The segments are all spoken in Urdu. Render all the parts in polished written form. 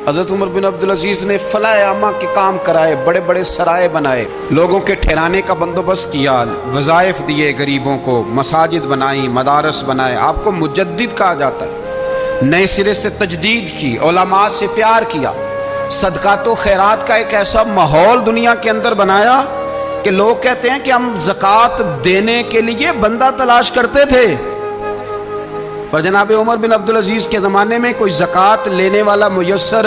حضرت عمر بن عبدالعزیز نے فلاح عامہ کے کام کرائے، بڑے بڑے سرائے بنائے، لوگوں کے ٹھہرانے کا بندوبست کیا، وظائف دیے غریبوں کو، مساجد بنائی، مدارس بنائے۔ آپ کو مجدد کہا جاتا ہے۔ نئے سرے سے تجدید کی، علماء سے پیار کیا، صدقات و خیرات کا ایک ایسا ماحول دنیا کے اندر بنایا کہ لوگ کہتے ہیں کہ ہم زکوٰۃ دینے کے لیے بندہ تلاش کرتے تھے، پر جناب عمر بن عبدالعزیز کے زمانے میں کوئی زکوٰۃ لینے والا میسر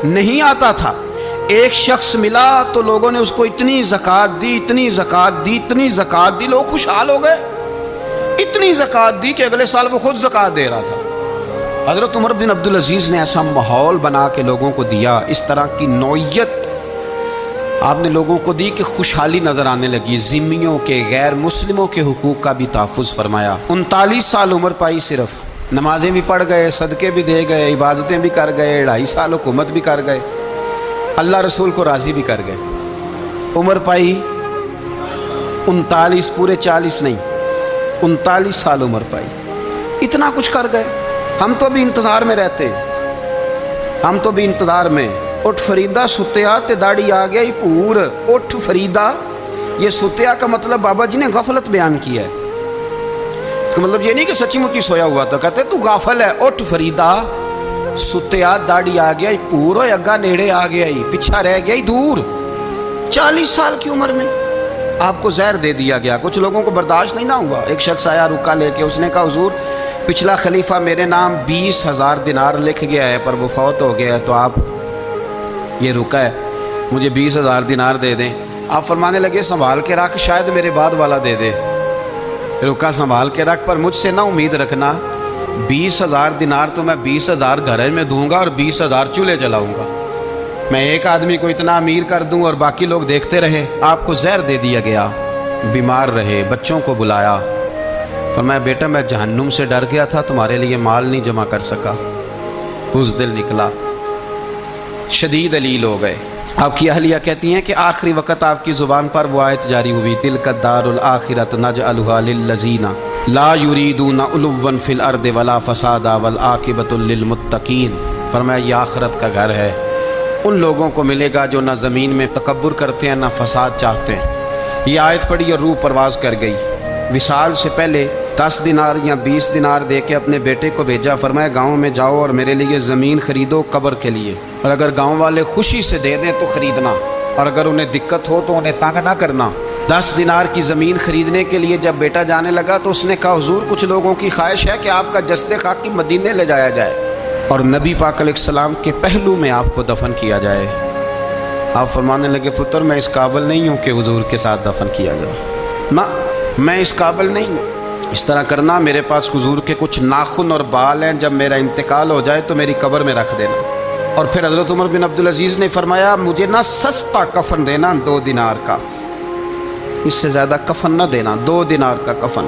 نہیں آتا تھا۔ ایک شخص ملا تو لوگوں نے اس کو اتنی زکوٰۃ دی، اتنی زکوٰۃ دی، اتنی زکوٰۃ دی، لوگ خوشحال ہو گئے، اتنی زکوٰۃ دی کہ اگلے سال وہ خود زکوٰۃ دے رہا تھا۔ حضرت عمر بن عبدالعزیز نے ایسا ماحول بنا کے لوگوں کو دیا، اس طرح کی نوعیت آپ نے لوگوں کو دی کہ خوشحالی نظر آنے لگی۔ ذمیوں کے، غیر مسلموں کے حقوق کا بھی تحفظ فرمایا۔ 39 سال عمر پائی، صرف نمازیں بھی پڑھ گئے، صدقے بھی دے گئے، عبادتیں بھی کر گئے، 2.5 سال حکومت بھی کر گئے، اللہ رسول کو راضی بھی کر گئے۔ عمر پائی 39، پورے 40 نہیں، 39 سال عمر پائی، اتنا کچھ کر گئے۔ ہم تو بھی انتظار میں رہتے، ہم تو بھی انتظار میں۔ اٹھ فریدہ ستیا تے داڑھی آ گیا ہی پور۔ اٹھ فریدہ، یہ ستیا کا مطلب بابا جی نے غفلت بیان کیا ہے۔ اس کا مطلب یہ نہیں کہ سچی مچی سویا ہوا تھا، کہتے تو غافل ہے۔ اٹھ فریدہ ستیا داڑھی آ گیا ہی پور، اور اگا نیڑے آ گیا ہی، پیچھا رہ گیا ہی دور۔ 40 سال کی عمر میں آپ کو زہر دے دیا گیا۔ کچھ لوگوں کو برداشت نہیں نہ ہوا۔ ایک شخص آیا رکا لے کے، اس نے کہا حضور پچھلا خلیفہ میرے نام 20,000 دینار لکھ گیا ہے، پر وہ فوت ہو گیا ہے، تو آپ یہ رکا ہے، مجھے 20,000 دینار دے دیں۔ آپ فرمانے لگے سنبھال کے رکھ، شاید میرے بعد والا دے دے۔ رکا سنبھال کے رکھ، پر مجھ سے نہ امید رکھنا 20,000 دینار تو میں 20,000 گھر میں دوں گا اور 20,000 چولہے جلاؤں گا۔ میں ایک آدمی کو اتنا امیر کر دوں اور باقی لوگ دیکھتے رہے۔ آپ کو زہر دے دیا گیا، بیمار رہے، بچوں کو بلایا، فرمایا بیٹا میں جہنم سے ڈر گیا تھا، تمہارے لیے مال نہیں جمع کر سکا۔ اس دل نکلا، شدید علیل ہو گئے۔ آپ کی اہلیہ کہتی ہیں کہ آخری وقت آپ کی زبان پر وہ آیت جاری ہوئی، تلک الدار الآخرۃ نجعلھا للذین لا یریدون علوا فی الارض ولا فسادا والعاقبۃ للمتقین۔ فرمایا یہ آخرت کا گھر ہے، ان لوگوں کو ملے گا جو نہ زمین میں تکبر کرتے ہیں نہ فساد چاہتے ہیں۔ یہ آیت پڑھی اور روح پرواز کر گئی۔ وصال سے پہلے 10 دینار یا 20 دینار دے کے اپنے بیٹے کو بھیجا، فرمایا گاؤں میں جاؤ اور میرے لیے زمین خریدو قبر کے لیے، اور اگر گاؤں والے خوشی سے دے دیں تو خریدنا، اور اگر انہیں دقت ہو تو انہیں تنگ نہ کرنا۔ 10 دینار کی زمین خریدنے کے لیے جب بیٹا جانے لگا تو اس نے کہا حضور کچھ لوگوں کی خواہش ہے کہ آپ کا جسد خاکی مدینے لے جایا جائے اور نبی پاک علیہ السلام کے پہلو میں آپ کو دفن کیا جائے۔ آپ فرمانے لگے پتر میں اس قابل نہیں ہوں کہ حضور کے ساتھ دفن کیا جائے، نہ میں اس قابل نہیں ہوں۔ اس طرح کرنا، میرے پاس حضور کے کچھ ناخن اور بال ہیں، جب میرا انتقال ہو جائے تو میری قبر میں رکھ دینا۔ اور پھر حضرت عمر بن عبدالعزیز نے فرمایا مجھے نہ سستا کفن دینا 2 دینار کا، اس سے زیادہ کفن نہ دینا، 2 دینار کا کفن۔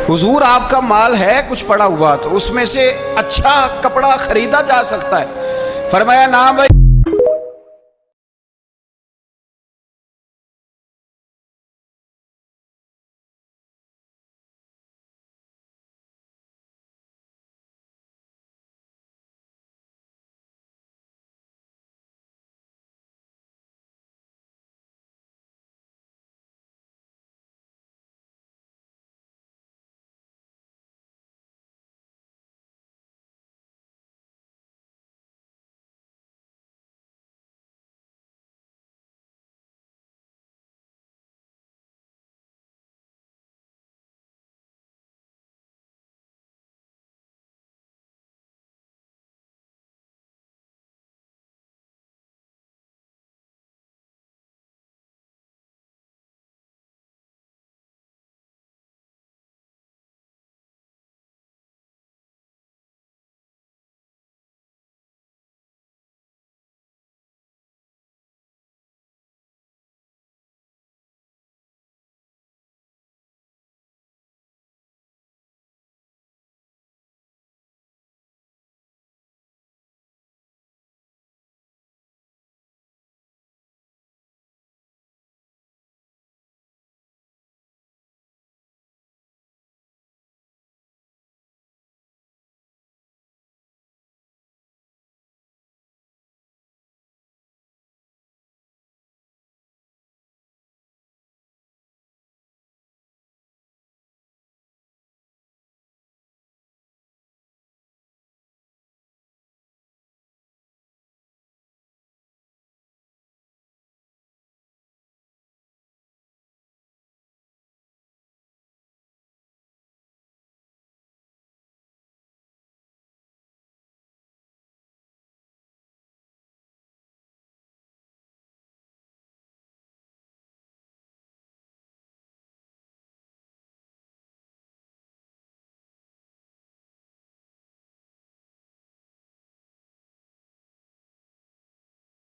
حضور آپ کا مال ہے کچھ پڑا ہوا تو اس میں سے اچھا کپڑا خریدا جا سکتا ہے، فرمایا نہ بھائی